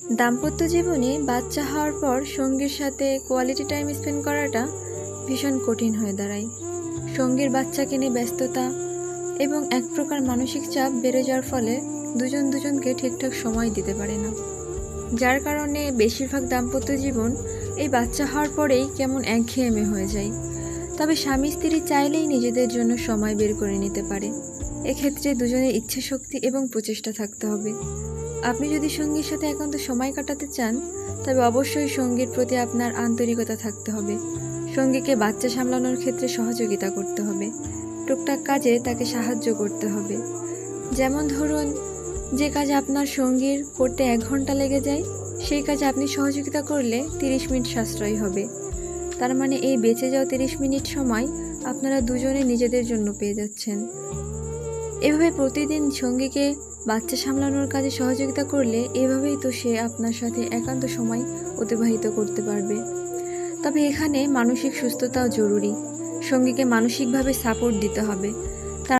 দাম্পত্য জীবনে বাচ্চা হওয়ার পর সঙ্গীর সাথে কোয়ালিটি টাইম স্পেন্ড করাটা ভীষণ কঠিন হয়ে দাঁড়ায়। সঙ্গীর বাচ্চাকে নিয়ে ব্যস্ততা এবং এক প্রকার মানসিক চাপ বেড়ে যাওয়ার ফলে দুজন দুজনকে ঠিকঠাক সময় দিতে পারে না, যার কারণে বেশিরভাগ দাম্পত্য জীবন এই বাচ্চা হওয়ার পরেই কেমন একঘেয়েমে হয়ে যায়। তবে স্বামী স্ত্রী চাইলেই নিজেদের জন্য সময় বের করে নিতে পারে। এক্ষেত্রে দুজনের ইচ্ছাশক্তি এবং প্রচেষ্টা থাকতে হবে। আপনি যদি সঙ্গীর সাথে একান্ত সময় কাটাতে চান, তবে অবশ্যই সঙ্গীর প্রতি আপনার আন্তরিকতা থাকতে হবে। সঙ্গীকে বাচ্চা সামলানোর ক্ষেত্রে সহযোগিতা করতে হবে। টুকটাক কাজে তাকে সাহায্য করতে হবে। যেমন ধরুন, যে কাজ আপনার সঙ্গীর করতে 1 ঘন্টা লেগে যায়, সেই কাজে আপনি সহযোগিতা করলে 30 মিনিট সাশ্রয় হবে। তার মানে এই বেঁচে যাওয়া 30 মিনিট সময় আপনারা দুজনে নিজেদের জন্য পেয়ে যাচ্ছেন। এভাবে প্রতিদিন সঙ্গীকে বাচ্চা সামলানোর কাজে সহযোগিতা করলে এভাবেই তো সে আপনার সাথে একান্ত সময় অতিবাহিত করতে পারবে। তবে এখানে মানসিক সুস্থতাও জরুরি। সঙ্গীকে মানসিকভাবে সাপোর্ট দিতে হবে।